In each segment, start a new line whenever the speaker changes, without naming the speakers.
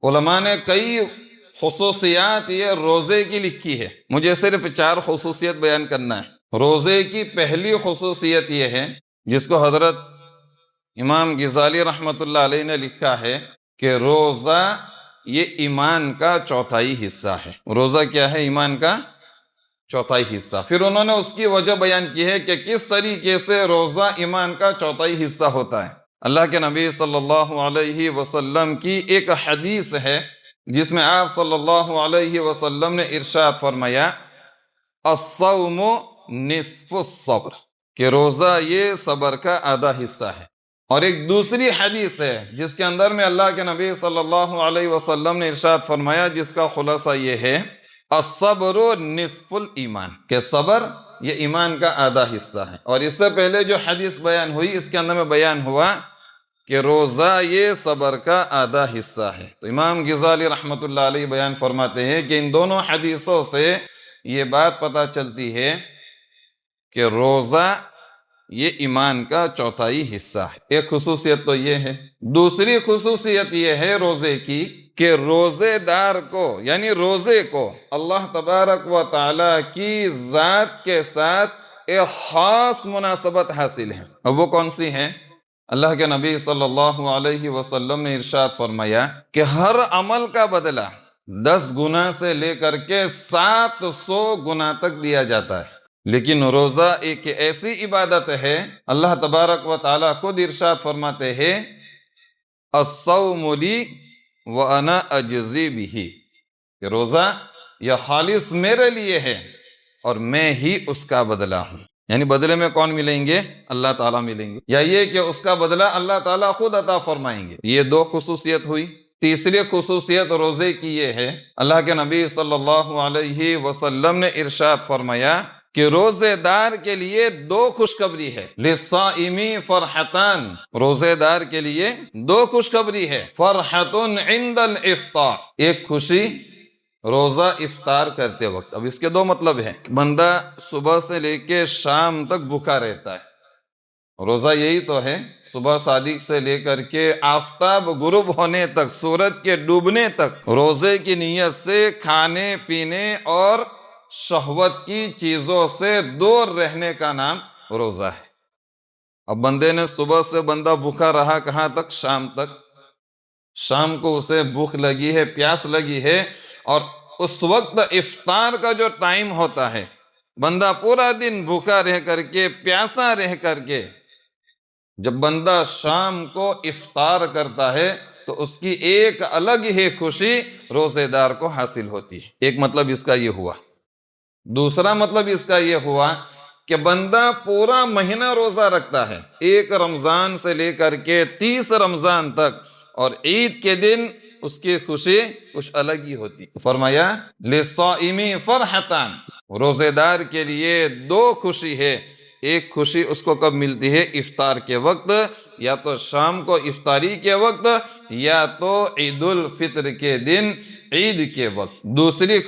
علماء نے کئی خصوصیات یہ روزے کی لکھی ہے، مجھے صرف 4 خصوصیت بیان کرنا ہے۔ روزے کی پہلی خصوصیت یہ ہے، جس کو حضرت امام غزالی رحمۃ اللہ علیہ نے لکھا ہے کہ روزہ یہ ایمان کا چوتھائی حصہ ہے۔ روزہ کیا ہے؟ ایمان کا چوتھائی حصہ۔ پھر انہوں نے اس کی وجہ بیان کی ہے کہ کس طریقے سے روزہ ایمان کا چوتھائی حصہ ہوتا ہے۔ اللہ کے نبی صلی اللہ علیہ وسلم کی ایک حدیث ہے جس میں آپ صلی اللہ علیہ وسلم نے ارشاد فرمایا الصوم نصف الصبر، کہ روزہ یہ صبر کا آدھا حصہ ہے۔ اور ایک دوسری حدیث ہے جس کے اندر میں اللہ کے نبی صلی اللہ علیہ وسلم نے ارشاد فرمایا، جس کا خلاصہ یہ ہے الصبر نصف الایمان، کہ صبر یہ ایمان کا آدھا حصہ ہے۔ اور اس سے پہلے جو حدیث بیان ہوئی اس کے اندر میں بیان ہوا کہ روزہ یہ صبر کا آدھا حصہ ہے۔ تو امام غزالی رحمۃ اللہ علیہ بیان فرماتے ہیں کہ ان دونوں حدیثوں سے یہ بات پتہ چلتی ہے کہ روزہ یہ ایمان کا چوتھائی حصہ ہے۔ ایک خصوصیت تو یہ ہے۔ دوسری خصوصیت یہ ہے روزے کی کہ روزے دار کو، یعنی روزے کو، اللہ تبارک و تعالی کی ذات کے ساتھ ایک خاص مناسبت حاصل ہے۔ اب وہ کون سی ہیں؟ اللہ کے نبی صلی اللہ علیہ وسلم نے ارشاد فرمایا کہ ہر عمل کا بدلہ 10 گنا سے لے کر کے 700 گنا تک دیا جاتا ہے، لیکن روزہ ایک ایسی عبادت ہے، اللہ تبارک و تعالیٰ خود ارشاد فرماتے ہیں الصوم لی وانا اجزی بہ، کہ روزہ یہ خالص میرے لیے ہے اور میں ہی اس کا بدلہ ہوں۔ یعنی بدلے میں کون ملیں گے؟ اللہ تعالیٰ ملیں گے، یا یہ کہ اس کا بدلہ اللہ تعالیٰ خود عطا فرمائیں گے۔ یہ 2 خصوصیت ہوئی۔ تیسری خصوصیت روزے کی یہ ہے، اللہ کے نبی صلی اللہ علیہ وسلم نے ارشاد فرمایا کہ روزے دار کے لیے 2 خوشخبری ہے۔ للصائم فرحتان، روزے دار کے لیے 2 خوشخبری ہے۔ فرحت عند الافطار، ایک خوشی روزہ افطار کرتے وقت۔ اب اس کے 2 مطلب ہیں۔ بندہ صبح سے لے کے شام تک بھوکا رہتا ہے، روزہ یہی تو ہے، صبح صادق سے لے کر کے آفتاب غروب ہونے تک، سورج کے ڈوبنے تک روزے کی نیت سے کھانے پینے اور شہوت کی چیزوں سے دور رہنے کا نام روزہ ہے۔ اب بندے نے صبح سے بندہ بھوکا رہا کہاں تک؟ شام تک۔ شام کو اسے بھوک لگی ہے، پیاس لگی ہے، اور اس وقت افطار کا جو ٹائم ہوتا ہے، بندہ پورا دن بھوکا رہ کر کے، پیاسا رہ کر کے، جب بندہ شام کو افطار کرتا ہے تو اس کی ایک الگ ہی خوشی روزے دار کو حاصل ہوتی ہے۔ ایک مطلب اس کا یہ ہوا۔ دوسرا مطلب اس کا یہ ہوا کہ بندہ پورا مہینہ روزہ رکھتا ہے، 1 رمضان سے لے کر کے 30 رمضان تک، اور عید کے دن اس کی خوشی کچھ الگ ہی ہوتی۔ فرمایا للصائم فرحتان، روزے دار کے لیے 2 خوشی ہے۔ ایک خوشی اس کو کب ملتی ہے؟ افطار کے وقت، یا تو شام کو افطاری کے وقت، یا تو عید الفطر کے دن عید کے وقت۔ دوسری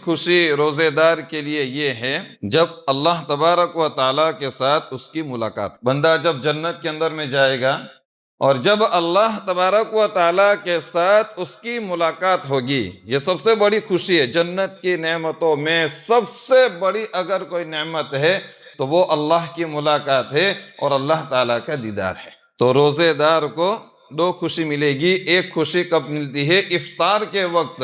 خوشی روزے دار کے لیے یہ ہے جب اللہ تبارک و تعالیٰ کے ساتھ اس کی ملاقات۔ بندہ جب جنت کے اندر میں جائے گا اور جب اللہ تبارک و تعالیٰ کے ساتھ اس کی ملاقات ہوگی، یہ سب سے بڑی خوشی ہے۔ جنت کی نعمتوں میں سب سے بڑی اگر کوئی نعمت ہے تو وہ اللہ کی ملاقات ہے اور اللہ تعالیٰ کا دیدار ہے۔ تو روزے دار کو 2 خوشی ملے گی۔ ایک خوشی کب ملتی ہے؟ افطار کے وقت،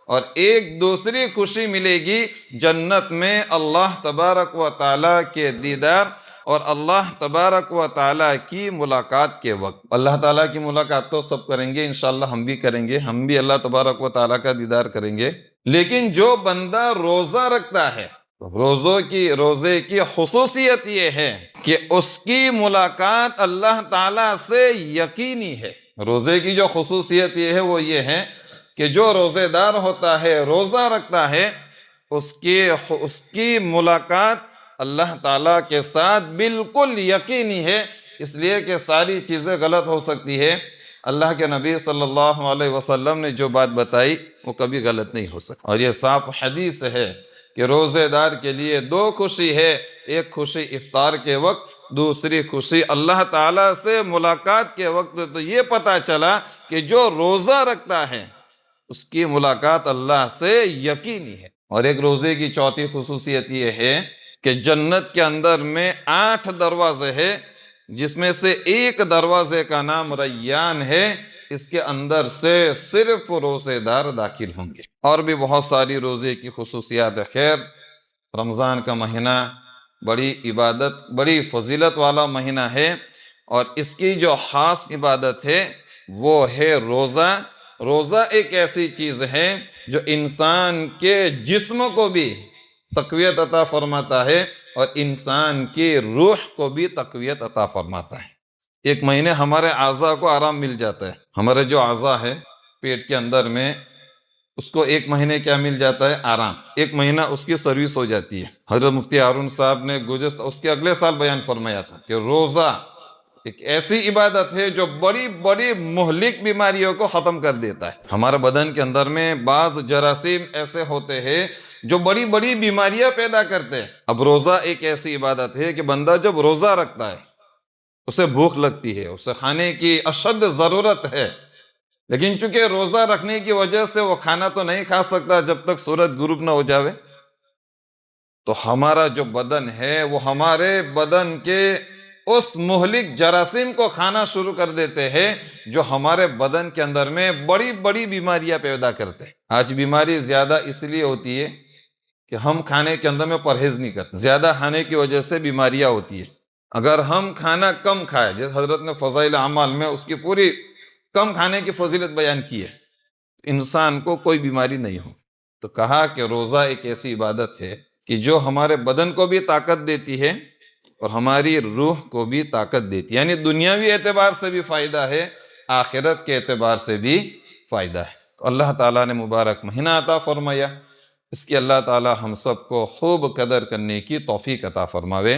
اور ایک دوسری خوشی ملے گی جنت میں اللہ تبارک و تعالیٰ کے دیدار اور اللہ تبارک و تعالیٰ کی ملاقات کے وقت۔ اللہ تعالیٰ کی ملاقات تو سب کریں گے، انشاءاللہ ہم بھی کریں گے، ہم بھی اللہ تبارک و تعالیٰ کا دیدار کریں گے۔ لیکن جو بندہ روزہ رکھتا ہے، روزے کی خصوصیت یہ ہے کہ اس کی ملاقات اللہ تعالیٰ سے یقینی ہے۔ روزے کی جو خصوصیت یہ ہے وہ یہ ہے کہ جو روزے دار ہوتا ہے، روزہ رکھتا ہے، اس کی ملاقات اللہ تعالیٰ کے ساتھ بالکل یقینی ہے، اس لیے کہ ساری چیزیں غلط ہو سکتی ہے، اللہ کے نبی صلی اللہ علیہ وسلم نے جو بات بتائی وہ کبھی غلط نہیں ہو سکتی۔ اور یہ صاف حدیث ہے کہ روزے دار کے لیے 2 خوشی ہے، ایک خوشی افطار کے وقت، دوسری خوشی اللہ تعالیٰ سے ملاقات کے وقت۔ تو یہ پتہ چلا کہ جو روزہ رکھتا ہے اس کی ملاقات اللہ سے یقینی ہے۔ اور ایک روزے کی چوتھی خصوصیت یہ ہے کہ جنت کے اندر میں 8 دروازے ہیں، جس میں سے ایک دروازے کا نام ریان ہے، اس کے اندر سے صرف روزے دار داخل ہوں گے۔ اور بھی بہت ساری روزے کی خصوصیات ہے۔ خیر، رمضان کا مہینہ بڑی عبادت، بڑی فضیلت والا مہینہ ہے، اور اس کی جو خاص عبادت ہے وہ ہے روزہ۔ روزہ ایک ایسی چیز ہے جو انسان کے جسم کو بھی تقویت عطا فرماتا ہے اور انسان کی روح کو بھی تقویت عطا فرماتا ہے۔ ایک مہینے ہمارے اعضاء کو آرام مل جاتا ہے۔ ہمارے جو اعضاء ہے پیٹ کے اندر میں، اس کو ایک مہینے کیا مل جاتا ہے؟ آرام۔ ایک مہینہ اس کی سروس ہو جاتی ہے۔ حضرت مفتی ہارون صاحب نے اس کے اگلے سال بیان فرمایا تھا کہ روزہ ایک ایسی عبادت ہے جو بڑی بڑی مہلک بیماریوں کو ختم کر دیتا ہے۔ ہمارے بدن کے اندر میں بعض جراثیم ایسے ہوتے ہیں جو بڑی بڑی بیماریاں پیدا کرتے ہیں۔ اب روزہ ایک ایسی عبادت ہے کہ بندہ جب روزہ رکھتا ہے، اسے بھوک لگتی ہے، اسے کھانے کی اشد ضرورت ہے، لیکن چونکہ روزہ رکھنے کی وجہ سے وہ کھانا تو نہیں کھا سکتا جب تک سورج غروب نہ ہو جاوے، تو ہمارا جو بدن ہے وہ ہمارے بدن کے اس مہلک جراثیم کو کھانا شروع کر دیتے ہیں جو ہمارے بدن کے اندر میں بڑی بڑی بیماریاں پیدا کرتے ہیں۔ آج بیماری زیادہ اس لیے ہوتی ہے کہ ہم کھانے کے اندر میں پرہیز نہیں کرتے، زیادہ کھانے کی وجہ سے بیماریاں ہوتی ہیں۔ اگر ہم کھانا کم کھائے، جیسے حضرت نے فضائل اعمال میں اس کی پوری کم کھانے کی فضیلت بیان کی ہے، انسان کو کوئی بیماری نہیں ہو۔ تو کہا کہ روزہ ایک ایسی عبادت ہے کہ جو ہمارے بدن کو بھی طاقت دیتی ہے اور ہماری روح کو بھی طاقت دیتی ہے، یعنی دنیاوی اعتبار سے بھی فائدہ ہے، آخرت کے اعتبار سے بھی فائدہ ہے۔ تو اللہ تعالیٰ نے مبارک مہینہ عطا فرمایا، اس کی اللہ تعالیٰ ہم سب کو خوب قدر کرنے کی توفیق عطا فرماوے۔